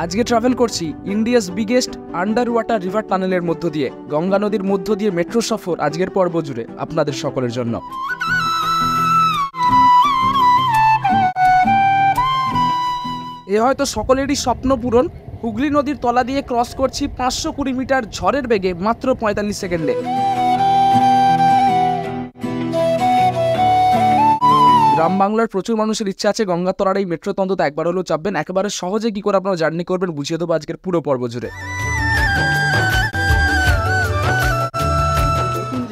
আজকে ট্রাভেল করছি India's biggest underwater river টানেলের মধ্য দিয়ে, গঙ্গা নদীর মধ্য দিয়ে মেট্রো সফর আজকের পর্ব জুড়ে আপনাদের সকলের জন্য। এ হয়তো সকলেরই স্বপ্ন পূরণ। হুগলি নদীর তলা দিয়ে ক্রস করছি 520 মিটার ঝড়ের বেগে মাত্র 45 সেকেন্ডে। গ্রাম বাংলার প্রচুর মানুষের ইচ্ছা আছে গঙ্গা তলার এই মেট্রো তন্ত্রতে একবার হলেও চাপবেন। একেবারে সহজে কি করে আপনারা জার্নি করবেন বুঝিয়ে দেবো আজকের পুরো পর্ব জুড়ে।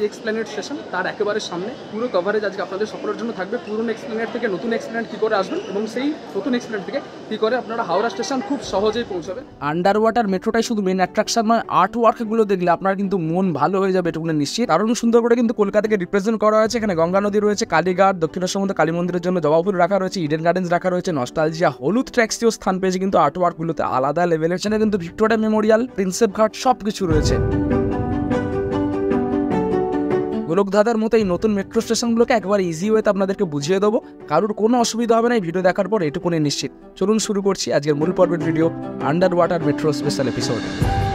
এক্সপ্লেনেড স্টেশন তার একেবারে সামনে পুরো কভারেজ আজকে আপনাদের সকলের জন্য থাকবে। পুরনো এক্সপ্লেনেড থেকে নতুন এক্সপ্লেনেড কী করে আসবেন এবং সেই নতুন এক্সপ্লেনেড থেকে কী করে আপনারা হাওড়া স্টেশন খুব সহজেই পৌঁছাবেন। আন্ডার ওয়াটার মেট্রোটাই শুধু মেন অ্যাট্রাকশন নয়, আর্ট ওয়ার্কগুলো দেখলে আপনার কিন্তু মন ভালো হয়ে যাবে এটুকুনি নিশ্চিত। কারণ সুন্দর করে কিন্তু কলকাতাকে রিপ্রেজেন্ট করা হয়েছে। এখানে গঙ্গা নদী রয়েছে, কালীঘাট, দক্ষিণেশ্বর মধ্যে কালী মন্দিরের জন্য জবা ফুল রাখা রয়েছে, ইডেন গার্ডেন্স রাখা রয়েছে, নস্টালজিয়া, হলুদ ট্যাক্সিও স্থান পেয়েছে কিন্তু আর্ট ওয়ার্কগুলোতে আলাদা লেভেলের। সেখানে কিন্তু ভিক্টোরিয়া মেমোরিয়াল, প্রিন্সেপ ঘাট সব কিছু রয়েছে। গোলকধাঁধার মতো এই নতুন মেট্রো স্টেশনগুলোকে একবার ইজি ওয়েতে আপনাদেরকে বুঝিয়ে দেবো, কারোর কোনো অসুবিধা হবে না এই ভিডিও দেখার পর, এটুকুনি নিশ্চিত। চলুন শুরু করছি আজকের মূল পর্বের video, under water metro special episode.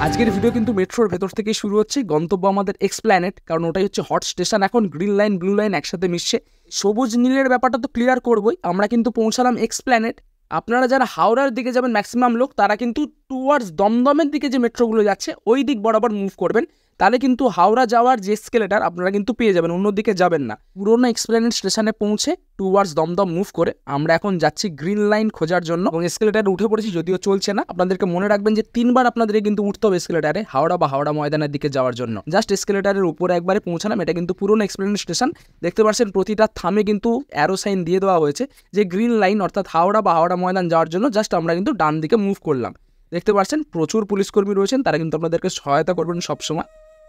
আজকের ভিডিও কিন্তু মেট্রোর ভেতর থেকেই শুরু হচ্ছে। গন্তব্য আমাদের এক্সপ্ল্যানেড, কারণ ওটাই হচ্ছে হট স্টেশন। এখন গ্রিন লাইন ব্লু লাইন একসাথে মিশছে, সবুজ নীলের ব্যাপারটা তো ক্লিয়ার করবোই। আমরা কিন্তু পৌঁছালাম এক্সপ্ল্যানেড। আপনারা যারা হাওড়ার দিকে যাবেন ম্যাক্সিমাম লোক, তারা কিন্তু টুয়ার্ডস দমদমের দিকে যে মেট্রোগুলো যাচ্ছে ওই দিক বরাবর মুভ করবেন, তাহলে কিন্তু হাওড়া যাওয়ার যে এসকেলেটার আপনারা কিন্তু পেয়ে যাবেন, অন্যদিকে যাবেন না। পুরোনো এক্সপ্লেনেড স্টেশনে পৌঁছে টুয়ার্ডস দমদম মুভ করে আমরা এখন যাচ্ছি গ্রিন লাইন খোঁজার জন্য এবং এসকেলেটারে উঠে পড়েছি, যদিও চলছে না। আপনাদেরকে মনে রাখবেন যে 3 বার আপনাদের কিন্তু উঠতে হবে এসকেলেটারে হাওড়া বা হাওড়া ময়দানের দিকে যাওয়ার জন্য। জাস্ট এসকেলেটারের উপরে একবারে পৌঁছালাম। এটা কিন্তু পুরোনো এক্সপ্লেনেড স্টেশন। দেখতে পাচ্ছেন প্রতিটা থামে কিন্তু অ্যারো সাইন দিয়ে দেওয়া হয়েছে যে গ্রিন লাইন, অর্থাৎ হাওড়া বা হাওড়া ময়দান যাওয়ার জন্য জাস্ট আমরা কিন্তু ডান দিকে মুভ করলাম। দেখতে পাচ্ছেন প্রচুর পুলিশকর্মী রয়েছেন, তারা কিন্তু আপনাদেরকে সহায়তা করবেন সবসময়।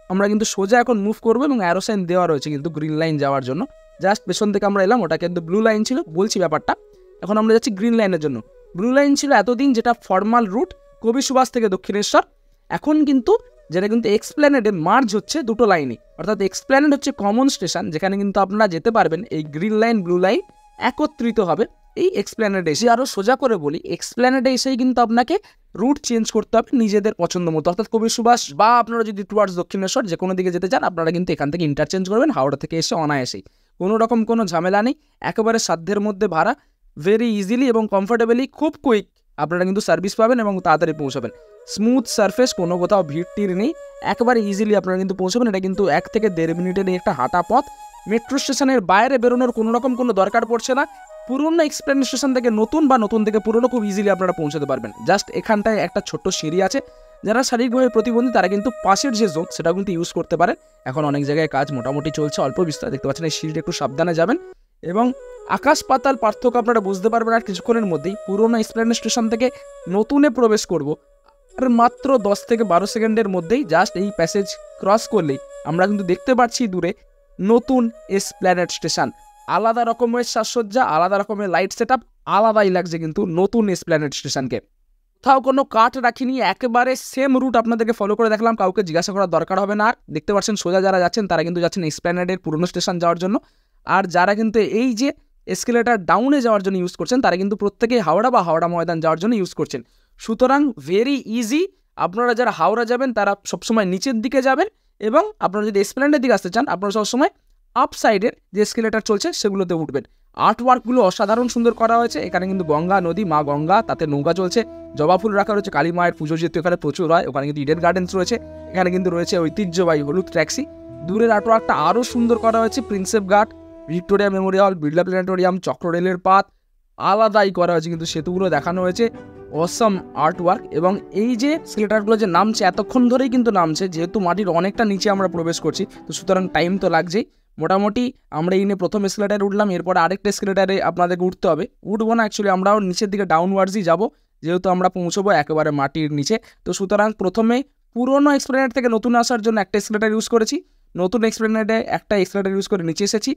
আমরা কিন্তু সোজা এখন মুভ করবো এবং অ্যারো সাইন দেওয়া রয়েছে কিন্তু গ্রিন লাইন যাওয়ার জন্য। জাস্ট পেছন থেকে আমরা এলাম, ওটা কিন্তু ব্লু লাইন ছিল, বলছি ব্যাপারটা। এখন আমরা যাচ্ছি গ্রিন লাইনের জন্য। ব্লু লাইন ছিল এতদিন যেটা ফর্মাল রুট কবি সুভাষ থেকে দক্ষিণেশ্বর। এখন কিন্তু যেটা কিন্তু এক্সপ্ল্যানেডে মার্জ হচ্ছে দুটো লাইনই, অর্থাৎ এক্সপ্ল্যানেড হচ্ছে কমন স্টেশন, যেখানে কিন্তু আপনারা যেতে পারবেন এই গ্রিন লাইন ব্লু লাইন একত্রিত হবে এই এক্সপ্ল্যানেডে এসে। আরও সোজা করে বলি, এক্সপ্ল্যানেডে এসেই কিন্তু আপনাকে রুট চেঞ্জ করতে হবে নিজেদের পছন্দ মতো, অর্থাৎ কবি সুভাষ বা আপনারা যদি টুয়ার্ডস দক্ষিণেশ্বর যে কোনো দিকে যেতে চান আপনারা কিন্তু এখান থেকে ইন্টারচেঞ্জ করবেন হাওড়া থেকে এসে অনায়াসেই। কোনো রকম কোনো ঝামেলা নেই, একেবারে সাধ্যের মধ্যে ভাড়া, ভেরি ইজিলি এবং কমফোর্টেবলি, খুব কুইক আপনারা কিন্তু সার্ভিস পাবেন এবং তাড়াতাড়ি পৌঁছাবেন। স্মুথ সারফেস, কোনো কোথাও ভিড় টির নেই, একেবারে ইজিলি আপনারা কিন্তু পৌঁছাবেন। এটা কিন্তু 1 থেকে 1.5 মিনিটের একটা হাঁটা পথ। মেট্রো স্টেশনের বাইরে বেরোনোর কোনো রকম কোনো দরকার পড়ছে না। পুরোনো এক্সপ্লেনেড স্টেশন থেকে নতুন বা নতুন থেকে পুরোনো খুব ইজিলি আপনারা পৌঁছাতে পারবেন। জাস্ট এখানটায় একটা ছোট্ট সিঁড়ি আছে, যারা শারীরিকভাবে প্রতিবন্ধী তারা কিন্তু পাশের যে জোন সেটা কিন্তু ইউজ করতে পারেন। এখন অনেক জায়গায় কাজ মোটামুটি চলছে, অল্প বিস্তার দেখতে পাচ্ছেন। এই সিঁড়িটা একটু সাবধানে যাবেন এবং আকাশ পাতাল পার্থক্য আপনারা বুঝতে পারবেন আর কিছুক্ষণের মধ্যেই। পুরোনো এক্সপ্লেনেড স্টেশন থেকে নতুনে প্রবেশ করব আর মাত্র 10 থেকে 12 সেকেন্ডের মধ্যেই জাস্ট এই প্যাসেজ ক্রস করলেই আমরা কিন্তু দেখতে পাচ্ছি দূরে নতুন এক্সপ্লেনেড স্টেশন। আলাদা রকমের সাজসজ্জা, আলাদা রকমের লাইট সেট আপ, আলাদাই লাগছে কিন্তু নতুন এক্সপ্লেনেড স্টেশনকে। কোথাও কোনো কাট রাখিনি, একেবারে সেম রুট আপনাদেরকে ফলো করে দেখলাম, কাউকে জিজ্ঞাসা করার দরকার হবে না। আর দেখতে পাচ্ছেন সোজা যারা যাচ্ছেন তারা কিন্তু যাচ্ছেন এক্সপ্লেনেডের পুরনো স্টেশন যাওয়ার জন্য, আর যারা কিন্তু এই যে এসকেলেটার ডাউনে যাওয়ার জন্য ইউজ করছেন তারা কিন্তু প্রত্যেকেই হাওড়া বা হাওড়া ময়দান যাওয়ার জন্য ইউজ করছেন। সুতরাং ভেরি ইজি। আপনারা যারা হাওড়া যাবেন তারা সবসময় নিচের দিকে যাবেন এবং আপনারা যদি এক্সপ্লেনেডের দিকে আসতে চান আপনারা সবসময় আপ সাইডের যে এসকেলেটার চলছে সেগুলোতে উঠবেন। আর্ট ওয়ার্কগুলো অসাধারণ সুন্দর করা হয়েছে। এখানে কিন্তু গঙ্গা নদী, মা গঙ্গা, তাতে নৌকা চলছে, জবা ফুল রাখা রয়েছে, কালী মায়ের পুজো যেহেতু এখানে প্রচুর হয়। ওখানে কিন্তু ইডেন গার্ডেন্স রয়েছে, এখানে কিন্তু রয়েছে ঐতিহ্যবাহী হলুদ ট্যাক্সি। দূরের আর্ট ওয়ার্কটা আরও সুন্দর করা হয়েছে, প্রিন্সেপ ঘাট, ভিক্টোরিয়া মেমোরিয়াল, বিড়লা প্ল্যানেটোরিয়াম, চক্র রেলের পাত আলাদাই করা হয়েছে, কিন্তু সেতুগুলো দেখানো হয়েছে। অসম আর্ট ওয়ার্ক। এবং এই যে স্কেলেটারগুলো যে নামছে এতক্ষণ ধরেই কিন্তু নামছে, যেহেতু মাটির অনেকটা নিচে আমরা প্রবেশ করছি তো সুতরাং টাইম তো লাগছেই। মোটামুটি আমরা এই নিয়ে প্রথম এসকেলেটারে উঠলাম, এরপরে আরেকটা এসকেলেটারে আপনাদেরকে উঠতে হবে। উঠবো না অ্যাকচুয়ালি, আমরাও নিচের দিকে ডাউনওয়ার্ডসই যাবো, যেহেতু আমরা পৌঁছবো একেবারে মাটির নিচে। তো সুতরাং প্রথমে পুরোনো এক্সপ্লেনেড থেকে নতুন আসার জন্য একটা এসকেলেটার ইউজ করেছি, নতুন এক্সপ্লেনেডে একটা এক্সকেলেটার ইউজ করে নিচে এসেছি,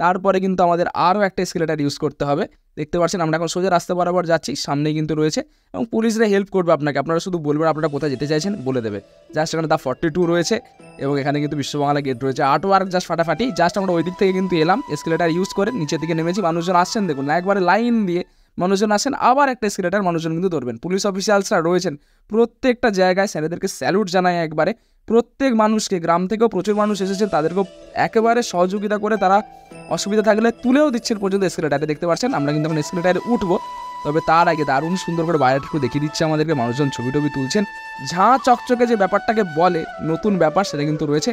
তারপরে কিন্তু আমাদের আরও একটা এসকেলেটার ইউজ করতে হবে। দেখতে পাচ্ছেন আমরা এখন সোজা রাস্তা বরাবর যাচ্ছি, সামনেই কিন্তু রয়েছে এবং পুলিশরা হেল্প করবে আপনাকে। আপনারা শুধু বলবেন আপনারা কোথায় যেতে চাইছেন, বলে দেবে। জাস্ট এখানে দা 42 রয়েছে এবং এখানে কিন্তু বিশ্ববাংলা গেট রয়েছে। আর্ট ওয়ার্ক জাস্ট ফাটাফাটি। জাস্ট আমরা ওই দিক থেকে কিন্তু এলাম, এসকেলেটার ইউজ করে নিচের দিকে নেমেছি। মানুষজন আসছেন দেখুন, একবারে লাইন দিয়ে মানুষজন আসেন, আবার একটা এসকেলেটার মানুষজন কিন্তু ধরবেন। পুলিশ অফিসিয়ালসরা রয়েছেন প্রত্যেকটা জায়গায়, স্যারেদেরকে স্যালুট জানায় একবারে। প্রত্যেক মানুষকে, গ্রাম থেকেও প্রচুর মানুষ এসেছেন, তাদেরকেও একেবারে সহযোগিতা করে তারা অসুবিধা থাকলে তুলেও দিচ্ছেন পর্যন্ত এসকেলেটারে। দেখতে পাচ্ছেন আমরা কিন্তু এখন এসকেলেটারে উঠবো, তবে তার আগে দারুণ সুন্দর করে বাইরেটা একটু দেখিয়ে দিচ্ছে আমাদেরকে। মানুষজন ছবি টবি তুলছেন, ঝাঁ চকচকে যে ব্যাপারটাকে বলে নতুন ব্যাপার সেটা কিন্তু রয়েছে।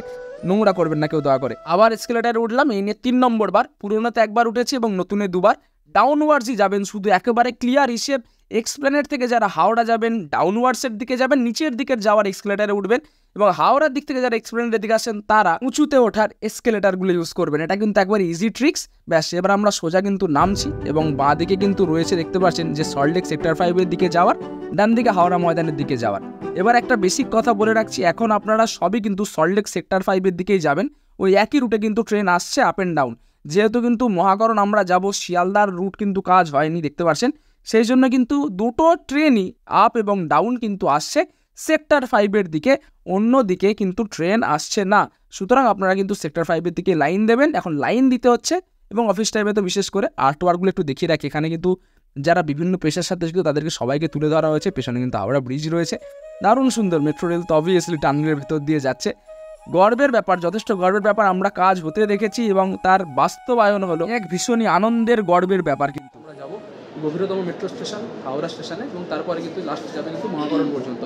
নোংরা করবেন না কেউ দয়া করে। আবার এসকেলেটারে উঠলাম, এই নিয়ে 3 নম্বর বার। পুরোনোতে একবার উঠেছি এবং নতুনে 2বার। ডাউনওয়ার্ডসই যাবেন শুধু, একেবারে ক্লিয়ার হিসেব। এক্সপ্লেনেট থেকে যারা হাওড়া যাবেন ডাউনওয়ার্ডসের দিকে যাবেন, নিচের দিকের যাওয়ার এসকেলেটারে উঠবেন, এবং হাওড়ার দিক থেকে যারা এক্সপ্লেনেটের দিকে আসেন তারা উঁচুতে ওঠার এসকেলেটারগুলো ইউজ করবেন। এটা কিন্তু একবার ইজি ট্রিক্স। ব্যাস, এবার আমরা সোজা কিন্তু নামছি এবং বাঁ দিকে কিন্তু রয়েছে দেখতে পাচ্ছেন যে সল্টলেক সেক্টর 5-এর দিকে যাওয়ার, ডান দিকে হাওড়া ময়দানের দিকে যাওয়ার। এবার একটা বেসিক কথা বলে রাখছি, এখন আপনারা সবই কিন্তু সল্টলেক সেক্টর 5-এর দিকেই যাবেন। ওই একই রুটে কিন্তু ট্রেন আসছে আপ অ্যান্ড ডাউন। যেহেতু কিন্তু মহাকরণ আমরা যাব, শিয়ালদার রুট কিন্তু কাজ হয়নি দেখতে পাচ্ছেন, সেই জন্য কিন্তু দুটো ট্রেনই আপ এবং ডাউন কিন্তু আসছে সেক্টর 5-এর দিকে, অন্য দিকে কিন্তু ট্রেন আসছে না। সুতরাং আপনারা কিন্তু সেক্টর 5-এর দিকে লাইন দেবেন। এখন লাইন দিতে হচ্ছে, এবং অফিস টাইমে তো বিশেষ করে আর্টওয়ার্কগুলো একটু দেখিয়ে রাখি। এখানে কিন্তু যারা বিভিন্ন পেশার সাথে যুক্ত তাদেরকে সবাইকে তুলে ধরা হয়েছে। পেছনে কিন্তু হাওড়া ব্রিজ রয়েছে, দারুণ সুন্দর। মেট্রো রেল তো অবভিয়াসলি টানেলের ভেতর দিয়ে যাচ্ছে। গর্বের ব্যাপার, যথেষ্ট গর্বের ব্যাপার। আমরা কাজ হতে দেখেছি এবং তার বাস্তবায়ন হলো এক ভীষণই আনন্দের, গর্বের ব্যাপার। কিন্তু আমরা যাবো গভীরতম মেট্রো স্টেশন হাওড়া স্টেশনে, এবং তারপরে কিন্তু লাস্ট যাবে কিন্তু মহাকরণ পর্যন্ত।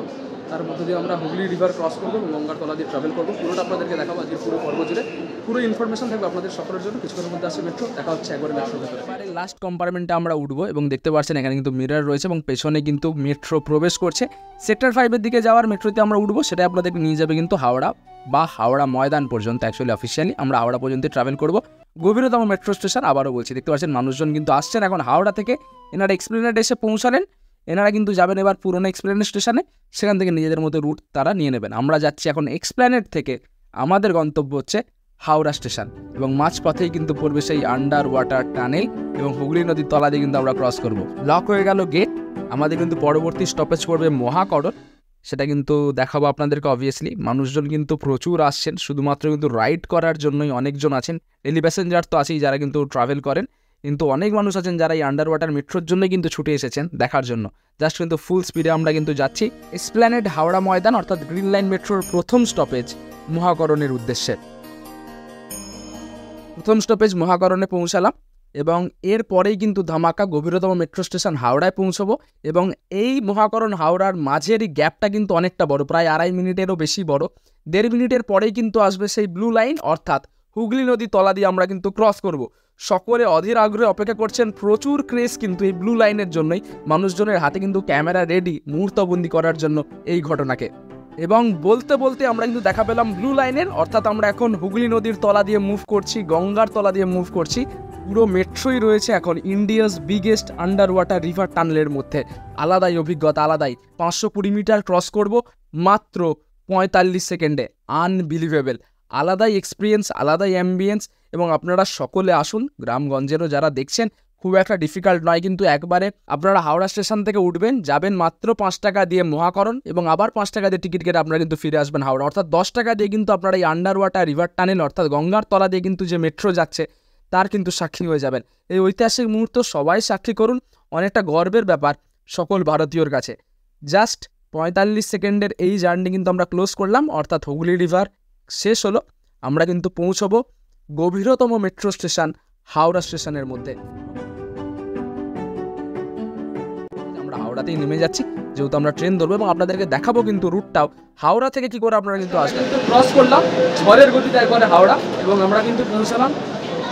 তার মধ্যে দিয়ে আমরা হুগলি রিভার ক্রস করবো এবং গঙ্গার তলা দিয়ে ট্রাভেল করবো। পুরোটা আপনাদেরকে দেখাবো আজকে পুরো পর্ব জুড়ে। পুরো ইনফরমেশন থাকবে আপনাদের সকলের জন্য। কিছুক্ষণের মধ্যে আসছে মেট্রো, দেখা হচ্ছে একবার মেট্রোর ভেতরে। এবারে লাস্ট কম্পার্টমেন্টে আমরা উঠবো এবং দেখতে পাচ্ছেন এখানে কিন্তু মিরর রয়েছে এবং পেছনে কিন্তু মেট্রো প্রবেশ করছে। সেক্টর 5-এর দিকে যাওয়ার মেট্রোতে আমরা উঠবো, সেটা আপনাদেরকে নিয়ে যাবে কিন্তু হাওড়া বা হাওড়া ময়দান পর্যন্ত। অ্যাকচুয়ালি অফিসিয়ালি আমরা হাওড়া পর্যন্ত ট্রাভেল করবো। গভীরতম মেট্রো স্টেশন আবারও বলছি, দেখতে পাচ্ছেন মানুষজন কিন্তু আসছেন। এখন হাওড়া থেকে এনারা এক্সপ্লেনেট এসে পৌঁছালেন, এনারা কিন্তু যাবেন এবার পুরোনো এক্সপ্লেনেট স্টেশনে, সেখান থেকে নিজেদের মতো রুট তারা নিয়ে নেবেন। আমরা যাচ্ছি এখন এক্সপ্লেনেট থেকে, আমাদের গন্তব্য হচ্ছে হাওড়া স্টেশন, এবং মাঝপথেই কিন্তু পড়বে সেই আন্ডার ওয়াটার টানেল, এবং হুগলি নদীর তলা দিয়ে কিন্তু আমরা ক্রস করব। লক হয়ে গেল গেট, আমাদের কিন্তু পরবর্তী স্টপেজ পড়বে মহাকরণ, সেটা কিন্তু দেখাবো আপনাদেরকে। অবভিয়াসলি মানুষজন কিন্তু প্রচুর আসছেন, শুধুমাত্র কিন্তু রাইড করার জন্যই অনেকজন আছেন। ডেলি প্যাসেঞ্জার তো আছেই যারা কিন্তু ট্রাভেল করেন, কিন্তু অনেক মানুষ আছেন যারা এই আন্ডার ওয়াটার মেট্রোর জন্যই কিন্তু ছুটে এসেছেন দেখার জন্য। জাস্ট কিন্তু ফুল স্পিডে আমরা কিন্তু যাচ্ছি এসপ্ল্যানেড হাওড়া ময়দান, অর্থাৎ গ্রিন লাইন মেট্রোর প্রথম স্টপেজ মহাকরণের উদ্দেশ্যে। প্রথম স্টপেজ মহাকরণে পৌঁছালাম, এবং এরপরেই কিন্তু ধামাকা গভীরতম মেট্রো স্টেশন হাওড়ায় পৌঁছবো। এবং এই মহাকরণ হাওড়ার মাঝের এই গ্যাপটা কিন্তু অনেকটা বড়, প্রায় 2.5 মিনিটেরও বেশি বড়। 1.5 মিনিটের পরেই কিন্তু আসবে সেই ব্লু লাইন, অর্থাৎ হুগলি নদী তলা দিয়ে আমরা কিন্তু ক্রস করব। সকলে অধীর আগ্রহে অপেক্ষা করছেন, প্রচুর ক্রেজ কিন্তু এই ব্লু লাইনের জন্যই। মানুষজনের হাতে কিন্তু ক্যামেরা রেডি মুহূর্তবন্দি করার জন্য এই ঘটনাকে। এবং বলতে বলতে আমরা কিন্তু দেখা পেলাম ব্লু লাইনের, অর্থাৎ আমরা এখন হুগলি নদীর তলা দিয়ে মুভ করছি, গঙ্গার তলা দিয়ে মুভ করছি। পুরো মেট্রোই রয়েছে এখন India's biggest underwater river টানেলের মধ্যে। আলাদাই অভিজ্ঞতা, আলাদাই। 520 মিটার ক্রস করব মাত্র 45 সেকেন্ডে, আনবিলিভেবল। আলাদাই এক্সপিরিয়েন্স, আলাদাই অ্যাম্বিয়েন্স। এবং আপনারা সকলে আসুন, গ্রামগঞ্জেরও যারা দেখছেন, খুব একটা ডিফিকাল্ট নয় কিন্তু। একবারে আপনারা হাওড়া স্টেশন থেকে উঠবেন, যাবেন মাত্র 5 টাকা দিয়ে মহাকরণ, এবং আবার 5 টাকা দিয়ে টিকিট কেটে আপনারা কিন্তু ফিরে আসবেন হাওড়া। অর্থাৎ 10 টাকা দিয়ে কিন্তু আপনারা এই আন্ডার ওয়াটার রিভার টানেল, অর্থাৎ গঙ্গার তলা দিয়ে কিন্তু যে মেট্রো যাচ্ছে তার কিন্তু সাক্ষী হয়ে যাবেন। এই ঐতিহাসিক মুহূর্ত সবাই সাক্ষী করুন, অনেকটা গর্বের ব্যাপার সকল ভারতীয়র কাছে। জাস্ট 45 সেকেন্ডের এই জার্নি কিন্তু আমরা ক্লোজ করলাম, অর্থাৎ হুগলি রিভার শেষ হলো। আমরা কিন্তু পৌঁছবো গভীরতম মেট্রো স্টেশন হাওড়া স্টেশনের মধ্যে। আমরা হাওড়াতেই নেমে যাচ্ছি, যেহেতু আমরা ট্রেন ধরবো, এবং আপনাদেরকে দেখাবো কিন্তু রুটটাও হাওড়া থেকে কি করে আপনারা কিন্তু আসবেন। ক্রস করলাম ঝড়ের গতিতে একবারে হাওড়া, এবং আমরা কিন্তু পৌঁছালাম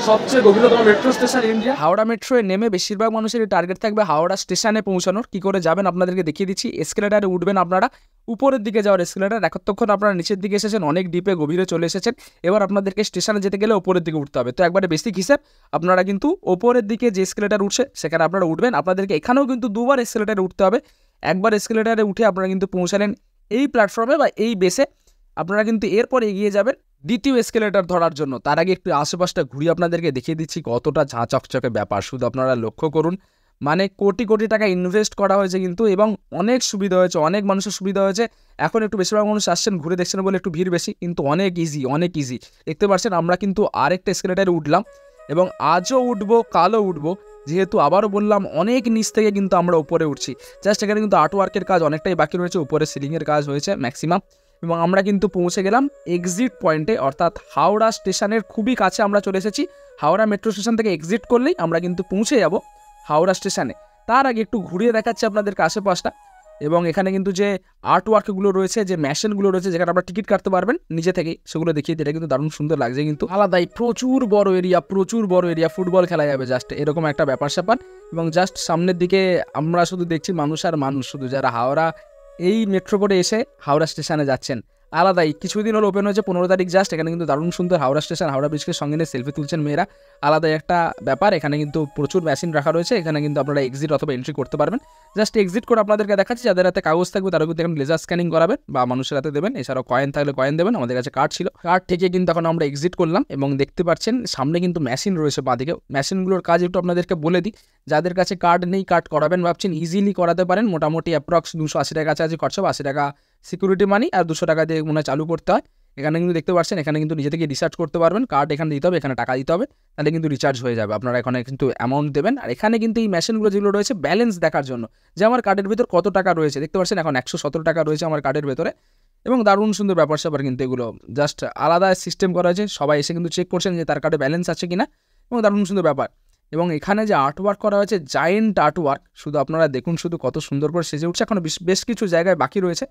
সবচেয়ে গভীরতম মেট্রো স্টেশন ইন্ডিয়া। হাওড়া মেট্রোয় নেমে বেশিরভাগ মানুষের টার্গেট থাকবে হাওড়া স্টেশনে পৌঁছানোর। কি করে যাবেন আপনাদেরকে দেখিয়ে দিচ্ছি। এসকেলেটারে উঠবেন আপনারা, উপরের দিকে যাওয়ার এসকেলেটার। এতক্ষণ আপনারা নিচের দিকে এসেছেন, অনেক ডিপে গভীরে চলে এসেছেন। এবার আপনাদেরকে স্টেশনে যেতে গেলে ওপরের দিকে উঠতে হবে। তো একবারে বেসিক হিসেব, আপনারা কিন্তু ওপরের দিকে যে এসকেলেটার উঠছে সেখানে আপনারা উঠবেন। আপনাদেরকে এখানেও কিন্তু 2বার এসকেলেটারে উঠতে হবে। একবার এসকেলেটারে উঠে আপনারা কিন্তু পৌঁছালেন এই প্ল্যাটফর্মে বা এই বেসে। আপনারা কিন্তু এরপর এগিয়ে যাবেন দ্বিতীয় এসকেলেটার ধরার জন্য। তার আগে একটু আশেপাশটা ঘুরিয়ে আপনাদেরকে দেখিয়ে দিচ্ছি কতটা ঝাঁ চকচকে ব্যাপার। শুধু আপনারা লক্ষ্য করুন, মানে কোটি কোটি টাকা ইনভেস্ট করা হয়েছে কিন্তু, এবং অনেক সুবিধা হয়েছে, অনেক মানুষের সুবিধা হয়েছে। এখন একটু বেশিরভাগ মানুষ আসছেন ঘুরে দেখছেন বলে একটু ভিড় বেশি, কিন্তু অনেক ইজি, অনেক ইজি। দেখতে পাচ্ছেন আমরা কিন্তু আরেকটা এসকেলেটারে উঠলাম, এবং আজও উঠবো, কালও উঠবো। যেহেতু আবারও বললাম অনেক নিচ থেকে কিন্তু আমরা উপরে উঠছি। জাস্ট এখানে কিন্তু আর্টওয়ার্কের কাজ অনেকটাই বাকি রয়েছে, উপরে সিলিংয়ের কাজ হয়েছে ম্যাক্সিমাম, এবং আমরা কিন্তু পৌঁছে গেলাম এক্সিট পয়েন্টে, অর্থাৎ হাওড়া স্টেশনের খুবই কাছে আমরা চলে এসেছি। হাওড়া মেট্রো স্টেশন থেকে এক্সিট করলেই আমরা কিন্তু পৌঁছে যাব হাওড়া স্টেশনে। তার আগে একটু ঘুরিয়ে দেখাচ্ছি আপনাদেরকে আশেপাশটা, এবং এখানে কিন্তু যে আর্টওয়ার্কগুলো রয়েছে, যে মেশিনগুলো রয়েছে যেখানে আপনারা টিকিট কাটতে পারবেন নিজে থেকেই, সেগুলো দেখিয়ে এটা কিন্তু দারুণ সুন্দর লাগছে। কিন্তু আলাদাই প্রচুর বড় এরিয়া, ফুটবল খেলা যাবে জাস্ট এরকম একটা ব্যাপার স্যাপার। এবং জাস্ট সামনের দিকে আমরা শুধু দেখছি মানুষ আর মানুষ, শুধু যারা হাওড়া এই মেট্রো করে এসে হাওড়া স্টেশনে যাচ্ছেন। আলাদাই কিছুদিন হলো ওপেন হয়েছে, 15 তারিখ জাস্ট। এখানে কিন্তু দারুণ সুন্দর হাওড়া স্টেশন, হাওড়া ব্রিজকে সঙ্গে নিয়ে সেলফি তুলছেন মেয়েরা, আলাদাই একটা ব্যাপার। এখানে কিন্তু প্রচুর মেশিন রাখা রয়েছে, এখানে কিন্তু আপনারা এক্সিট অথবা এন্ট্রি করতে পারবেন। জাস্ট এক্সিট করে আপনাদেরকে দেখাচ্ছি, যাদের হাতে কাগজ থাকবে তারা কিন্তু এখানে লেজার স্ক্যানিং করাবেন বা মানুষের হাতে দেবেন, এছাড়াও কয়েন থাকলে কয়েন দেবেন। আমাদের কাছে কার্ড ছিল, কার্ড থেকে কিন্তু এখন আমরা এক্সিট করলাম, এবং দেখতে পাচ্ছেন সামনে কিন্তু মেশিন রয়েছে বাঁদিকে। মেশিনগুলোর কাজ একটু আপনাদেরকে বলে দিই, যাদের কাছে কার্ড নেই, কার্ড করাবেন ভাবছেন, ইজিলি করাতে পারেন। মোটামুটি অ্যাপ্রক্স 280 টাকা কাছাকাছি খরচ হবে, 80 টাকা সিকিউরিটি মানি আর 200 টাকা দিয়ে মনে হয় চালু করতে হয়। এখানে কিন্তু দেখতে পাচ্ছেন, এখানে কিন্তু নিজে থেকে রিচার্জ করতে পারবেন, কার্ড এখানে দিতে হবে, এখানে টাকা দিতে হবে, তাহলে কিন্তু রিচার্জ হয়ে যাবে। আপনারা এখানে কিন্তু অ্যামাউন্ট দেবেন। আর এখানে কিন্তু এই মেশিনগুলো যেগুলো রয়েছে ব্যালেন্স দেখার জন্য, যে আমার কার্ডের ভিতর কত টাকা রয়েছে, দেখতে পাচ্ছেন এখন 117 টাকা রয়েছে আমার কার্ডের ভেতরে, এবং দারুণ সুন্দর ব্যাপার স্যাপার কিন্তু এগুলো। জাস্ট আলাদা সিস্টেম করা হয়েছে, সবাই এসে কিন্তু চেক করছেন যে তার কার্ডে ব্যালেন্স আছে কিনা, এবং দারুণ সুন্দর ব্যাপার। এবং এখানে যে আর্টওয়ার্ক করা হয়েছে, জায়েন্ট আর্টওয়ার্ক, শুধু আপনারা দেখুন শুধু কত সুন্দর করে সেজে উঠছে। এখন বেশ কিছু জায়গায় বাকি রয়েছে,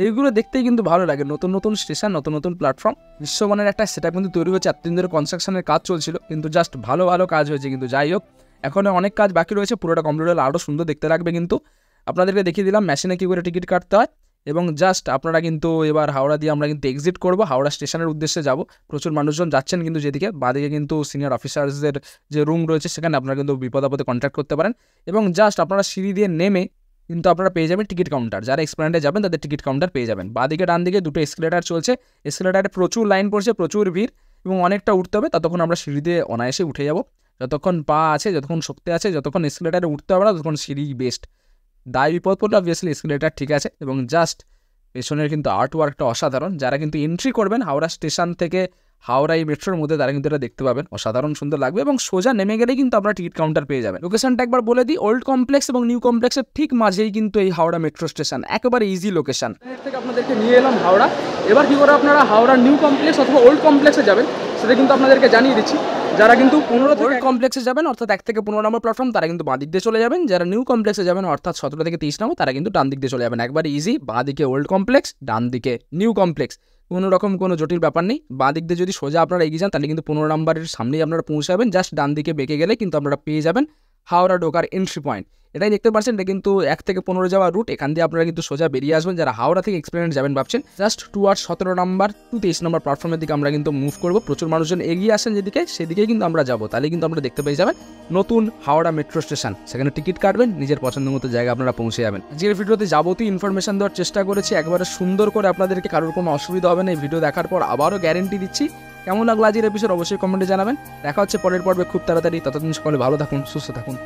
এইগুলো দেখতেই কিন্তু ভালো লাগে। নতুন নতুন স্টেশন, নতুন নতুন প্ল্যাটফর্ম, বিশ্বমানের একটা সেটআপ কিন্তু তৈরি হচ্ছে। 4 দিন ধরে কনস্ট্রাকশনের কাজ চলছিল, কিন্তু জাস্ট ভালো কাজ হয়েছে। কিন্তু যাই হোক, এখনও অনেক কাজ বাকি রয়েছে, পুরোটা কমপ্লিট হলে আরও সুন্দর দেখতে লাগবে। কিন্তু আপনাদেরকে দেখিয়ে দিলাম মেশিনে কী করে টিকিট কাটতে হয়, এবং জাস্ট আপনারা কিন্তু এবার হাওড়া দিয়ে আমরা কিন্তু এক্সিট করবো, হাওড়া স্টেশনের উদ্দেশ্যে যাব। প্রচুর মানুষজন যাচ্ছেন কিন্তু যেদিকে, বাদিকে কিন্তু সিনিয়র অফিসার্সদের যে রুম রয়েছে সেখানে আপনারা কিন্তু বিপদ আপদে কন্ট্যাক্ট করতে পারেন। এবং জাস্ট আপনারা সিঁড়ি দিয়ে নেমে কিন্তু আপনারা পেয়ে যাবেন টিকিট কাউন্টার। যারা এক্সপ্লেনেডে যাবেন তাদের টিকিট কাউন্টার পেয়ে যাবেন। বাদিকে ডান দিকে দুটো এসকেলেটার চলছে, এসকেলেটারে প্রচুর লাইন পড়ছে, প্রচুর ভিড়, এবং অনেকটা উঠতে হবে। ততক্ষণ আমরা সিঁড়ি দিয়ে অনায়াসে উঠে যাব। যতক্ষণ পা আছে, যতক্ষণ শক্তি আছে, যতক্ষণ এসকেলেটারে উঠতে হবে না, ততক্ষণ সিঁড়ি বেস্ট। দায় বিপদ পড়লে অবভিয়াসলি এসকেলেটার ঠিক আছে। এবং জাস্ট পেছনের কিন্তু আর্টওয়ার্কটা অসাধারণ। যারা কিন্তু এন্ট্রি করবেন হাওড়া স্টেশন থেকে হাওড়া এই মেট্রোর মধ্যে, তারা কিন্তু এটা দেখতে পাবেন, অসাধারণ সুন্দর লাগবে। এবং সোজা নেমে গেলেই কিন্তু আপনারা টিকিট কাউন্টার পেয়ে যাবেন। লোকেশনটা একবার বলে দিই, ওল্ড কমপ্লেক্স এবং নিউ কমপ্লেক্সের ঠিক মাঝেই কিন্তু এই হাওড়া মেট্রো স্টেশন, একেবারে ইজি লোকেশন। এর থেকে আপনাদেরকে নিয়ে এলাম হাওড়া। এবার কী করে আপনারা হাওড়া নিউ কমপ্লেক্স অথবা ওল্ড কমপ্লেক্সে যাবেন সেটা কিন্তু আপনাদেরকে জানিয়ে দিচ্ছি। যারা কিন্তু 15 থেকে কমপ্লেক্সে যাবেন, অর্থাৎ 1 থেকে 15 নম্বর প্ল্যাটফর্ম, তারা কিন্তু বাঁ দিক দিয়ে চলে যাবেন। যারা নিউ কমপ্লেক্সে যাবেন, অর্থাৎ 17 থেকে 30 নম্বর, তারা কিন্তু ডান দিক দিয়ে চলে যাবেন। একবারে ইজি, বাঁ দিকে ওল্ড কমপ্লেক্স, ডান দিকে নিউ কমপ্লেক্স, কোনো রকম কোনো জটিল ব্যাপার নেই। বাঁ দিক দিয়ে যদি সোজা আপনারা এগিয়ে যান, তাহলে কিন্তু 15 নম্বরের সামনেই আপনারা পৌঁছাবেন। জাস্ট ডান দিকে বেঁকে গেলে কিন্তু আপনারা পেয়ে যাবেন হাওড়া ঢোকার এন্ট্রি পয়েন্ট। এটাই দেখতে পাচ্ছেন, এটা কিন্তু 1 থেকে 15 যাওয়ার রুট। এখান দিয়ে আপনারা কিন্তু সোজা বেরিয়ে আসবেন। যারা হাওড়া থেকে এক্সপ্লেনেড যাবেন ভাবছেন, জাস্ট টুয়ার্ড 17 নম্বর টু 23 নম্বর প্ল্যাটফর্মের দিকে আমরা কিন্তু মুভ করবো। প্রচুর মানুষজন এগিয়ে আসেন যেদিকে, সেদিকেই কিন্তু আমরা যাবো। তাহলে কিন্তু আমরা দেখতে পেয়ে যাবেন নতুন হাওড়া মেট্রো স্টেশন। সেখানে টিকিট কাটবেন, নিজের পছন্দ মতো জায়গা আপনারা পৌঁছে যাবেন। আজকের ভিডিওতে যাবতীয় ইনফরমেশন দেওয়ার চেষ্টা করেছি, একবারে সুন্দর করে আপনাদেরকে, কারোর কোনো অসুবিধা হবে না। এই ভিডিও দেখার পর আবারও গ্যারেন্টি দিচ্ছি। কেমন লাগলো আজকের এপিসোড অবশ্যই কমেন্টে জানাবেন। দেখা হচ্ছে পরের পর্বে খুব তাড়াতাড়ি। ততদিন সকলে ভালো থাকুন, সুস্থ থাকুন।